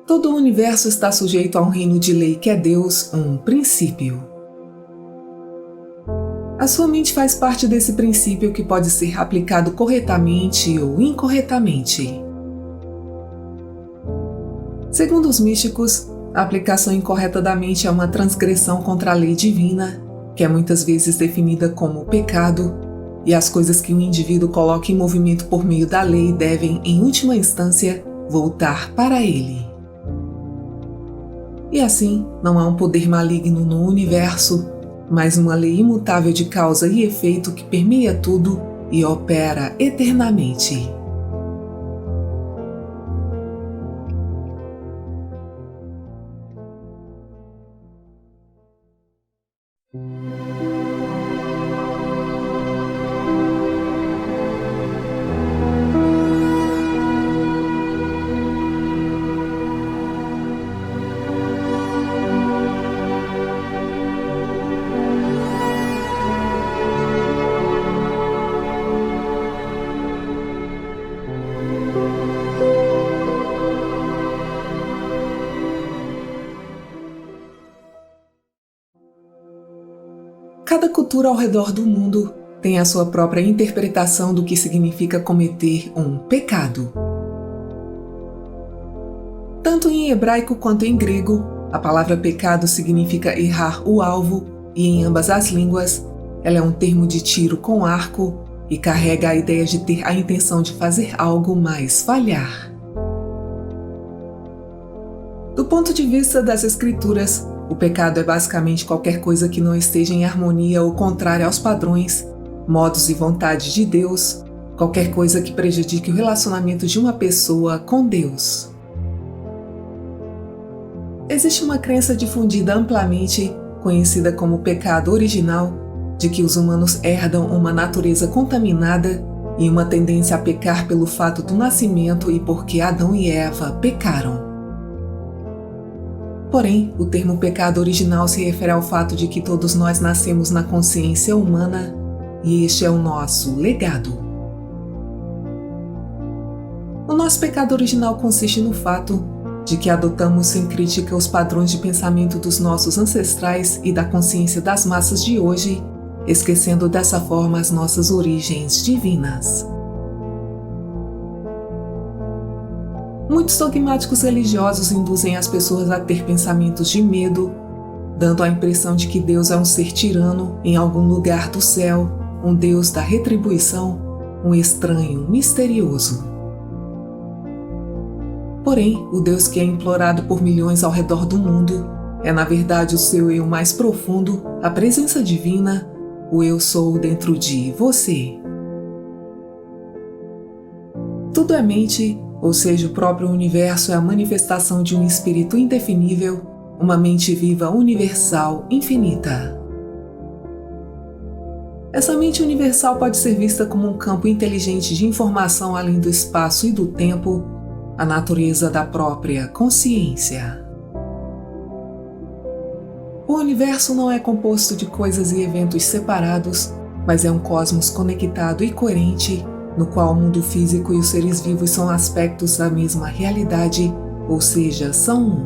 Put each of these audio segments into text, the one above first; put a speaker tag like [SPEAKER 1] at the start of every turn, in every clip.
[SPEAKER 1] Todo o universo está sujeito a um reino de lei que é Deus, um princípio. A sua mente faz parte desse princípio que pode ser aplicado corretamente ou incorretamente. Segundo os místicos, a aplicação incorreta da mente é uma transgressão contra a lei divina, que é muitas vezes definida como pecado, e as coisas que o indivíduo coloca em movimento por meio da lei devem, em última instância, voltar para ele. E assim, não há um poder maligno no universo, mas uma lei imutável de causa e efeito que permeia tudo e opera eternamente. Cada cultura ao redor do mundo tem a sua própria interpretação do que significa cometer um pecado. Tanto em hebraico quanto em grego, a palavra pecado significa errar o alvo e em ambas as línguas, ela é um termo de tiro com arco e carrega a ideia de ter a intenção de fazer algo, mas falhar. Do ponto de vista das escrituras, o pecado é basicamente qualquer coisa que não esteja em harmonia ou contrária aos padrões, modos e vontade de Deus, qualquer coisa que prejudique o relacionamento de uma pessoa com Deus. Existe uma crença difundida amplamente, conhecida como pecado original, de que os humanos herdam uma natureza contaminada e uma tendência a pecar pelo fato do nascimento e porque Adão e Eva pecaram. Porém, o termo pecado original se refere ao fato de que todos nós nascemos na consciência humana e este é o nosso legado. O nosso pecado original consiste no fato de que adotamos sem crítica os padrões de pensamento dos nossos ancestrais e da consciência das massas de hoje, esquecendo dessa forma as nossas origens divinas. Muitos dogmáticos religiosos induzem as pessoas a ter pensamentos de medo, dando a impressão de que Deus é um ser tirano em algum lugar do céu, um Deus da retribuição, um estranho misterioso. Porém, o Deus que é implorado por milhões ao redor do mundo é, na verdade, o seu eu mais profundo, a presença divina, o eu sou dentro de você. Tudo é mente, ou seja, o próprio universo é a manifestação de um espírito indefinível, uma mente viva universal infinita. Essa mente universal pode ser vista como um campo inteligente de informação além do espaço e do tempo, a natureza da própria consciência. O universo não é composto de coisas e eventos separados, mas é um cosmos conectado e coerente, no qual o mundo físico e os seres vivos são aspectos da mesma realidade, ou seja, são um.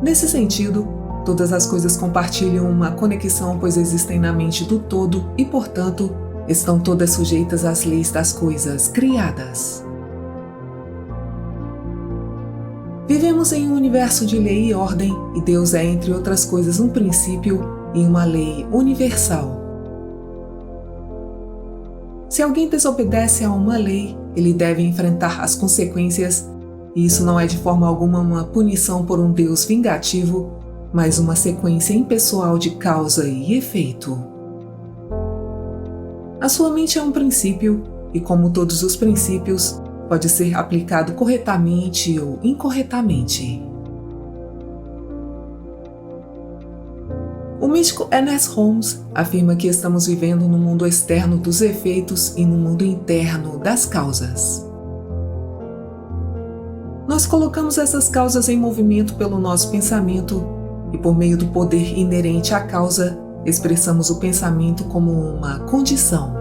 [SPEAKER 1] Nesse sentido, todas as coisas compartilham uma conexão, pois existem na mente do todo e, portanto, estão todas sujeitas às leis das coisas criadas. Vivemos em um universo de lei e ordem, e Deus é, entre outras coisas, um princípio e uma lei universal. Se alguém desobedece a uma lei, ele deve enfrentar as consequências, e isso não é de forma alguma uma punição por um Deus vingativo, mas uma sequência impessoal de causa e efeito. A sua mente é um princípio, e como todos os princípios, pode ser aplicado corretamente ou incorretamente. O místico Ernest Holmes afirma que estamos vivendo no mundo externo dos efeitos e no mundo interno das causas. Nós colocamos essas causas em movimento pelo nosso pensamento e, por meio do poder inerente à causa, expressamos o pensamento como uma condição.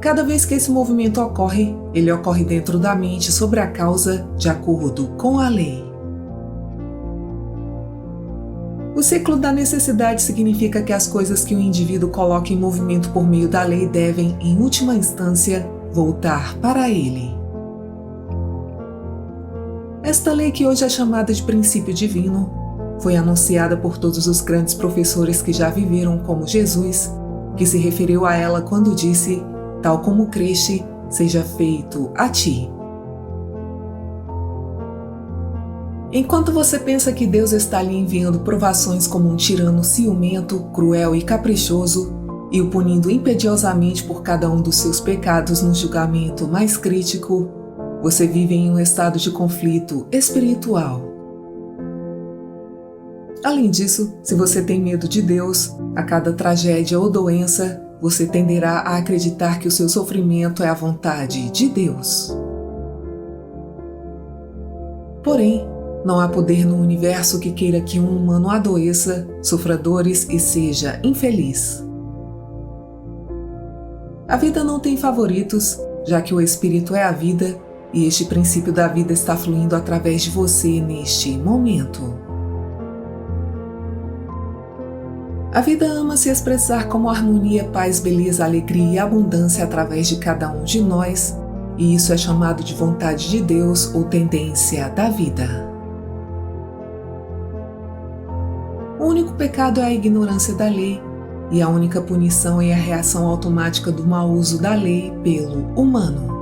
[SPEAKER 1] Cada vez que esse movimento ocorre, ele ocorre dentro da mente sobre a causa, de acordo com a lei. O ciclo da necessidade significa que as coisas que o indivíduo coloca em movimento por meio da lei devem, em última instância, voltar para ele. Esta lei, que hoje é chamada de princípio divino, foi anunciada por todos os grandes professores que já viveram, como Jesus, que se referiu a ela quando disse: tal como creste, seja feito a ti. Enquanto você pensa que Deus está lhe enviando provações como um tirano ciumento, cruel e caprichoso, e o punindo impediosamente por cada um dos seus pecados no julgamento mais crítico, você vive em um estado de conflito espiritual. Além disso, se você tem medo de Deus, a cada tragédia ou doença, você tenderá a acreditar que o seu sofrimento é a vontade de Deus. Porém, não há poder no universo que queira que um humano adoeça, sofra dores e seja infeliz. A vida não tem favoritos, já que o Espírito é a vida e este princípio da vida está fluindo através de você neste momento. A vida ama se expressar como harmonia, paz, beleza, alegria e abundância através de cada um de nós, e isso é chamado de vontade de Deus ou tendência da vida. O único pecado é a ignorância da lei, e a única punição é a reação automática do mau uso da lei pelo humano.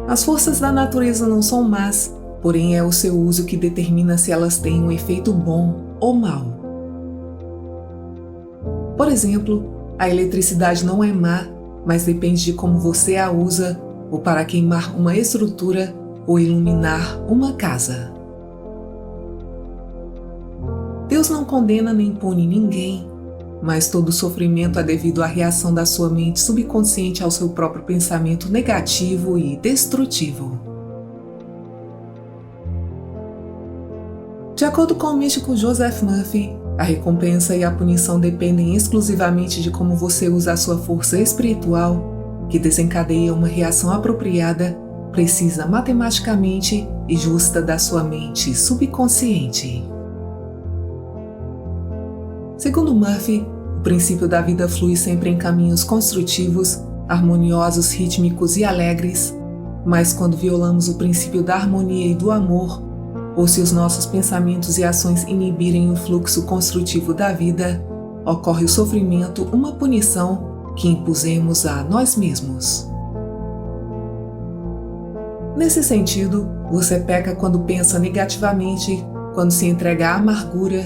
[SPEAKER 1] As forças da natureza não são más, porém é o seu uso que determina se elas têm um efeito bom ou mau. Por exemplo, a eletricidade não é má, mas depende de como você a usa, ou para queimar uma estrutura ou iluminar uma casa. Deus não condena nem pune ninguém, mas todo sofrimento é devido à reação da sua mente subconsciente ao seu próprio pensamento negativo e destrutivo. De acordo com o místico Joseph Murphy, a recompensa e a punição dependem exclusivamente de como você usa a sua força espiritual, que desencadeia uma reação apropriada, precisa matematicamente e justa da sua mente subconsciente. Segundo Murphy, o princípio da vida flui sempre em caminhos construtivos, harmoniosos, rítmicos e alegres, mas quando violamos o princípio da harmonia e do amor, ou se os nossos pensamentos e ações inibirem o fluxo construtivo da vida, ocorre o sofrimento, uma punição que impusemos a nós mesmos. Nesse sentido, você peca quando pensa negativamente, quando se entrega à amargura,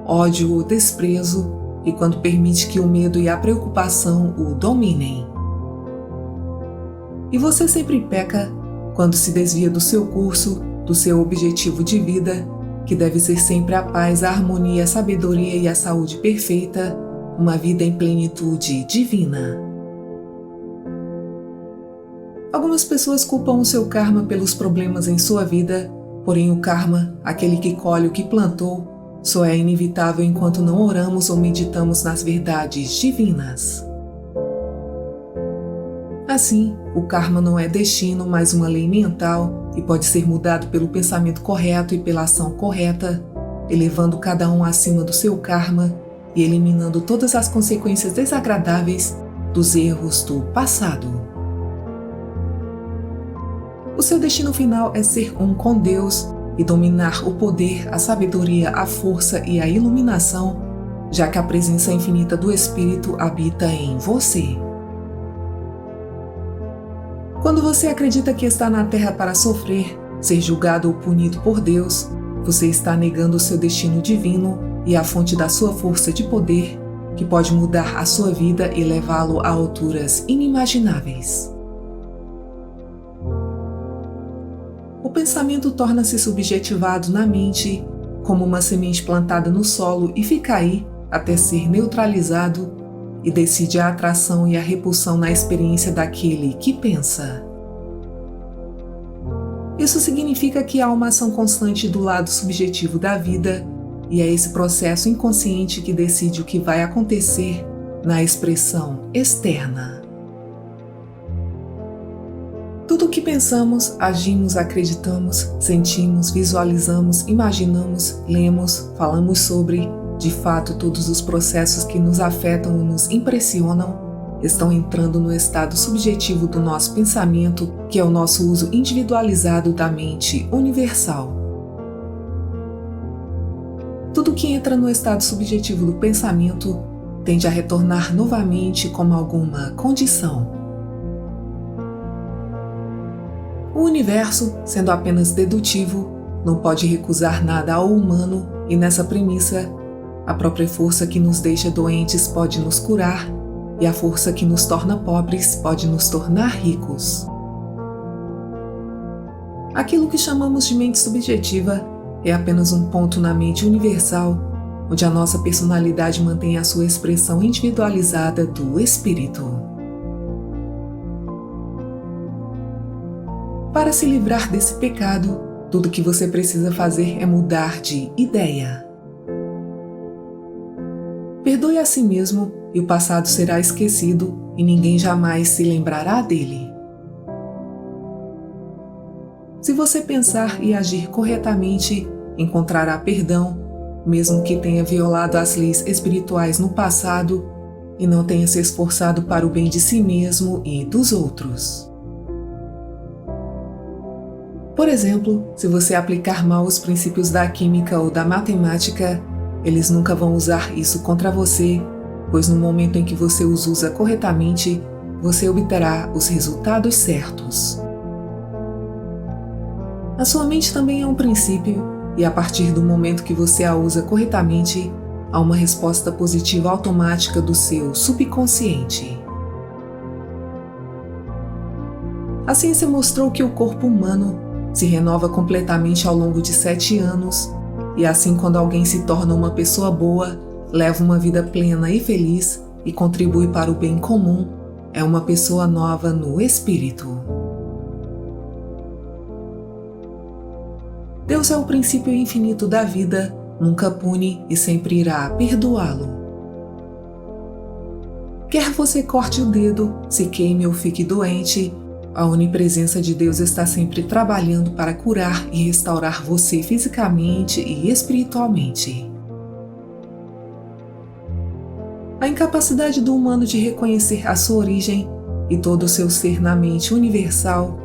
[SPEAKER 1] ódio ou desprezo e quando permite que o medo e a preocupação o dominem. E você sempre peca quando se desvia do seu curso, do seu objetivo de vida, que deve ser sempre a paz, a harmonia, a sabedoria e a saúde perfeita, uma vida em plenitude divina. Algumas pessoas culpam o seu karma pelos problemas em sua vida, porém o karma, aquele que colhe o que plantou, só é inevitável enquanto não oramos ou meditamos nas verdades divinas. Assim, o karma não é destino, mas uma lei mental e pode ser mudado pelo pensamento correto e pela ação correta, elevando cada um acima do seu karma e eliminando todas as consequências desagradáveis dos erros do passado. O seu destino final é ser um com Deus e dominar o poder, a sabedoria, a força e a iluminação, já que a presença infinita do Espírito habita em você. Quando você acredita que está na Terra para sofrer, ser julgado ou punido por Deus, você está negando o seu destino divino e a fonte da sua força de poder, que pode mudar a sua vida e levá-lo a alturas inimagináveis. O pensamento torna-se subjetivado na mente, como uma semente plantada no solo e fica aí até ser neutralizado e decide a atração e a repulsão na experiência daquele que pensa. Isso significa que há uma ação constante do lado subjetivo da vida e é esse processo inconsciente que decide o que vai acontecer na expressão externa. Tudo o que pensamos, agimos, acreditamos, sentimos, visualizamos, imaginamos, lemos, falamos sobre, de fato, todos os processos que nos afetam ou nos impressionam, estão entrando no estado subjetivo do nosso pensamento, que é o nosso uso individualizado da mente universal. Tudo que entra no estado subjetivo do pensamento tende a retornar novamente como alguma condição. O universo, sendo apenas dedutivo, não pode recusar nada ao humano e nessa premissa, a própria força que nos deixa doentes pode nos curar e a força que nos torna pobres pode nos tornar ricos. Aquilo que chamamos de mente subjetiva é apenas um ponto na mente universal, onde a nossa personalidade mantém a sua expressão individualizada do espírito. Para se livrar desse pecado, tudo que você precisa fazer é mudar de ideia. Perdoe a si mesmo e o passado será esquecido e ninguém jamais se lembrará dele. Se você pensar e agir corretamente, encontrará perdão, mesmo que tenha violado as leis espirituais no passado e não tenha se esforçado para o bem de si mesmo e dos outros. Por exemplo, se você aplicar mal os princípios da química ou da matemática, eles nunca vão usar isso contra você, pois no momento em que você os usa corretamente, você obterá os resultados certos. A sua mente também é um princípio, e a partir do momento que você a usa corretamente, há uma resposta positiva automática do seu subconsciente. A ciência mostrou que o corpo humano se renova completamente ao longo de 7 anos, e assim, quando alguém se torna uma pessoa boa, leva uma vida plena e feliz e contribui para o bem comum, é uma pessoa nova no espírito. Deus é o princípio infinito da vida, nunca pune e sempre irá perdoá-lo. Quer você corte o dedo, se queime ou fique doente, a onipresença de Deus está sempre trabalhando para curar e restaurar você fisicamente e espiritualmente. A incapacidade do humano de reconhecer a sua origem e todo o seu ser na mente universal,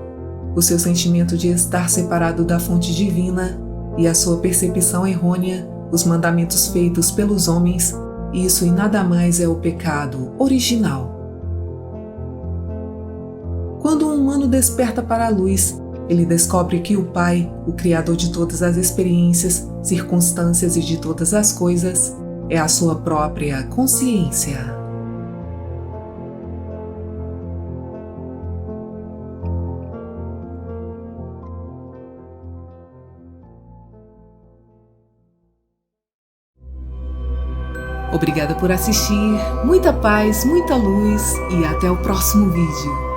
[SPEAKER 1] o seu sentimento de estar separado da fonte divina e a sua percepção errônea, os mandamentos feitos pelos homens, isso e nada mais é o pecado original. Quando um humano desperta para a luz, ele descobre que o Pai, o Criador de todas as experiências, circunstâncias e de todas as coisas, é a sua própria consciência. Obrigada por assistir, muita paz, muita luz e até o próximo vídeo.